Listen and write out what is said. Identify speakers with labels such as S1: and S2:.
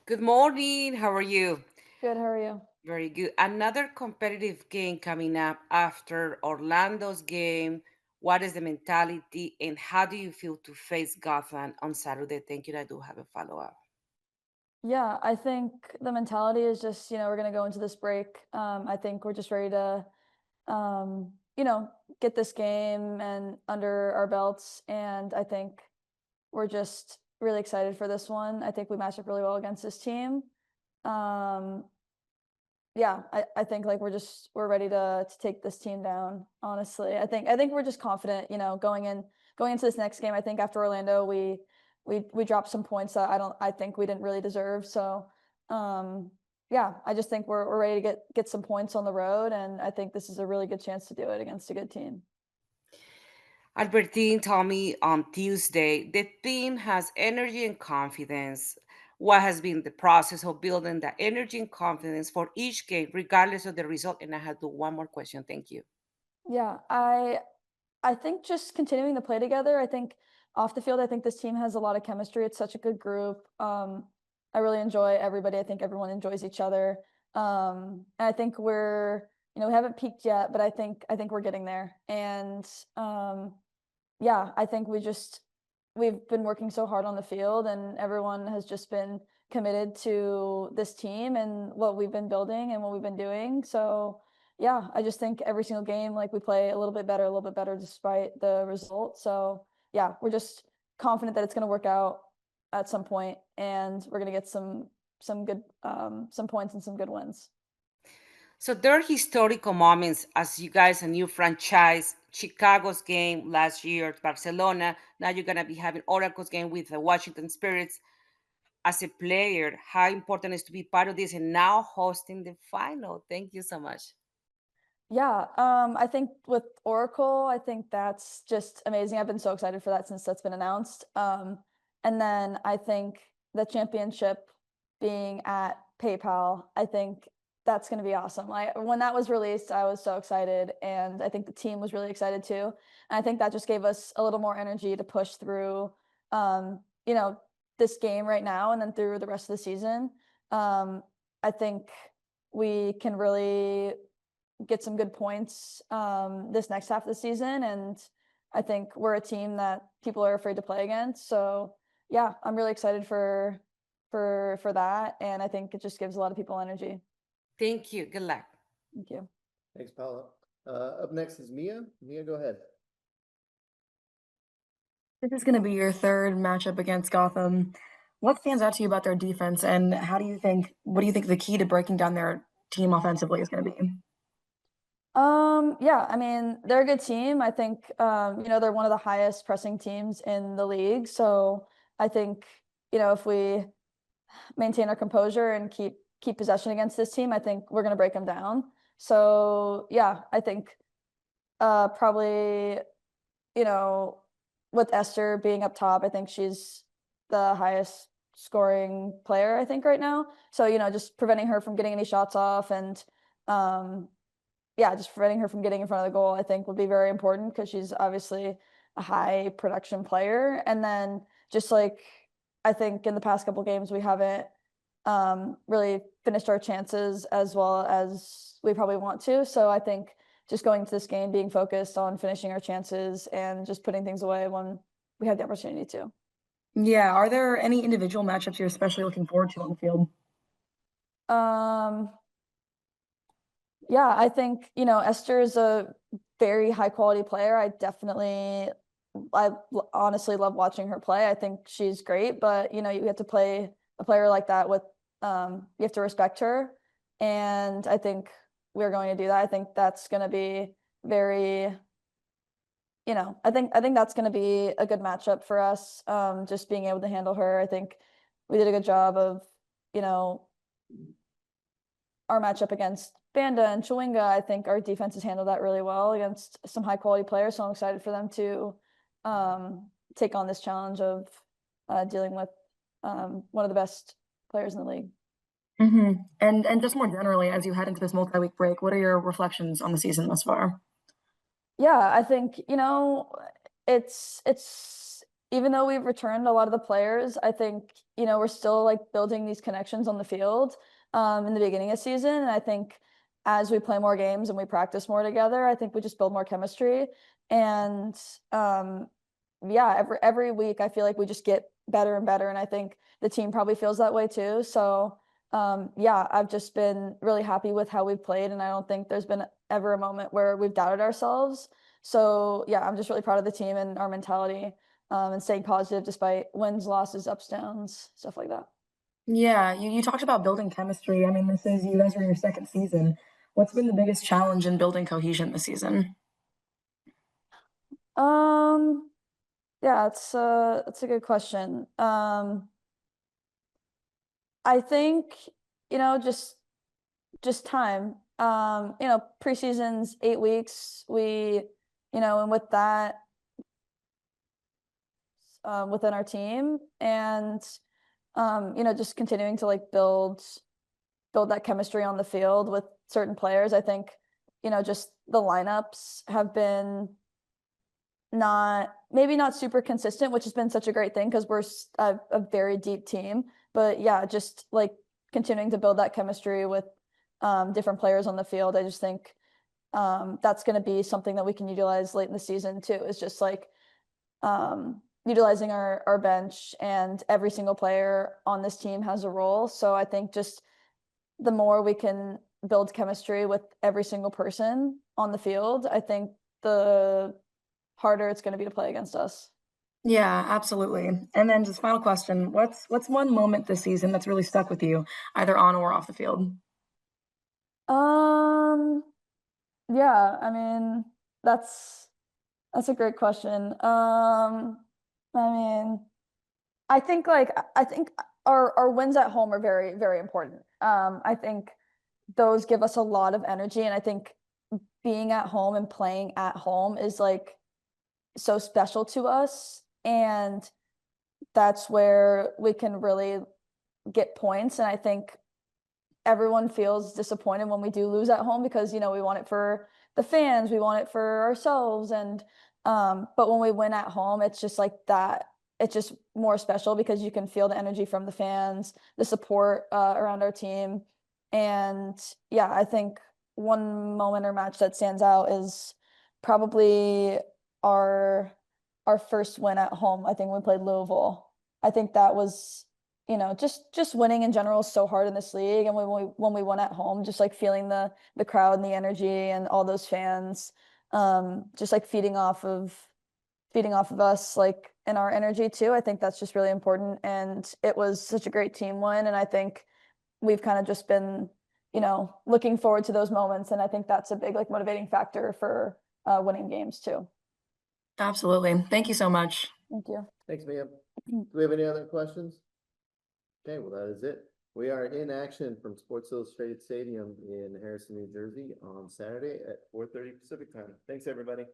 S1: Good morning. How are you?
S2: Good, how are you?
S1: Very good. Another competitive game coming up after Orlando's game. What is the mentality and how do you feel to face Gotham on Saturday? Thank you. I do have a follow up.
S2: Yeah, I think the mentality is just, we're gonna go into this break. I think we're just ready to, get this game and under our belts. And I think we're just really excited for this one. I think we match up really well against this team. Um, yeah, I think like we're ready to take this team down, honestly. I think we're just confident, going into this next game. I think after Orlando we dropped some points that I think we didn't really deserve. So yeah, I just think we're ready to get some points on the road, and I think this is a really good chance to do it against a good team.
S1: Albertine told me on Tuesday the team has energy and confidence. What has been the process of building that energy and confidence for each game, regardless of the result? And I have to one more question. Thank you.
S2: Yeah, I think just continuing to play together. I think off the field, I think this team has a lot of chemistry. It's such a good group. I really enjoy everybody. I think everyone enjoys each other. And I think we haven't peaked yet, but I think we're getting there. And yeah, I think we've been working so hard on the field, and everyone has just been committed to this team and what we've been building and what we've been doing. So yeah, I just think every single game, like, we play a little bit better despite the result. So yeah, we're just confident that it's going to work out at some point, and we're going to get some good some points and some good wins.
S1: So there are historical moments as you guys a new franchise. Chicago's game last year, Barcelona. Now you're gonna be having Oracle's game with the Washington Spirits. As a player, how important is to be part of this and now hosting the final? Thank you so much.
S2: Yeah, I think with Oracle, I think that's just amazing. I've been so excited for that since that's been announced. And then I think the championship being at PayPal, I think that's going to be awesome. Like, when that was released, I was so excited, and I think the team was really excited too. And I think that just gave us a little more energy to push through, um, you know, this game right now, and then through the rest of the season. I think we can really get some good points this next half of the season, and I think we're a team that people are afraid to play against. So yeah, I'm really excited for that, and I think it just gives a lot of people energy.
S1: Thank you. Good luck.
S2: Thank you.
S3: Thanks, Paula. Up next is Mia. Mia, go ahead.
S4: This is gonna be your third matchup against Gotham. What stands out to you about their defense, and what do you think the key to breaking down their team offensively is gonna be?
S2: Yeah, I mean, they're a good team. I think they're one of the highest pressing teams in the league. So I think, if we maintain our composure and keep possession against this team, I think we're gonna break them down. So yeah, I think probably, you know, with Esther being up top, I think she's the highest scoring player, I think, right now. So, just preventing her from getting any shots off, and um yeah, just preventing her from getting in front of the goal, I think, would be very important because she's obviously a high production player. And then just like, I think in the past couple games we haven't really finished our chances as well as we probably want to. So I think just going into this game, being focused on finishing our chances and just putting things away when we have the opportunity to.
S4: Yeah, are there any individual matchups you're especially looking forward to on the field?
S2: Um, yeah, I think, Esther is a very high quality player. Honestly love watching her play. I think she's great, but you have to play a player like that with you have to respect her. And I think we're going to do that. I think that's going to be very, I think that's going to be a good matchup for us. Just being able to handle her. I think we did a good job of, you know, our matchup against Banda and Chewinga. I think our defense has handled that really well against some high quality players. So I'm excited for them to take on this challenge of dealing with one of the best players in the league.
S4: And just more generally, as you head into this multi-week break, what are your reflections on the season thus far?
S2: Yeah, I think it's even though we've returned a lot of the players, I think, we're still like building these connections on the field in the beginning of season. And I think as we play more games and we practice more together, I think we just build more chemistry. And yeah, every week I feel like we just get better and better. And I think the team probably feels that way too. So yeah, I've just been really happy with how we've played, and I don't think there's been ever a moment where we've doubted ourselves. So yeah, I'm just really proud of the team and our mentality, and staying positive despite wins, losses, ups, downs, stuff like that.
S4: Yeah, you talked about building chemistry. I mean, this is you guys are in your second season. What's been the biggest challenge in building cohesion this season?
S2: Um, yeah, it's a good question. I think, just time. Preseason's 8 weeks. And with that, within our team, and just continuing to like build that chemistry on the field with certain players. I think, just the lineups have been not super consistent, which has been such a great thing because we're a very deep team. But yeah, just like continuing to build that chemistry with different players on the field. I just think that's going to be something that we can utilize late in the season too. Is just like utilizing our bench, and every single player on this team has a role. So I think just the more we can build chemistry with every single person on the field, I think the harder it's going to be to play against us.
S4: Yeah, absolutely. And then just final question, what's one moment this season that's really stuck with you, either on or off the field?
S2: Um, yeah, I mean, that's a great question. I mean, I think our wins at home are very, very important. I think those give us a lot of energy, and I think being at home and playing at home is like so special to us, and that's where we can really get points. And I think everyone feels disappointed when we do lose at home because we want it for the fans, we want it for ourselves, and but when we win at home, it's just like that. It's just more special because you can feel the energy from the fans, the support around our team. And yeah, I think one moment or match that stands out is probably our our first win at home. I think when we played Louisville. I think that was, just winning in general is so hard in this league. And when we won at home, just like feeling the crowd and the energy and all those fans, just like feeding off of us, like in our energy too. I think that's just really important. And it was such a great team win. And I think we've kind of just been, looking forward to those moments. And I think that's a big like motivating factor for winning games too.
S4: Absolutely. Thank you so much.
S2: Thank you.
S3: Thanks, Mia. Do we have any other questions? Okay, well, that is it. We are in action from Sports Illustrated Stadium in Harrison, New Jersey on Saturday at 4:30 Pacific time. Thanks, everybody.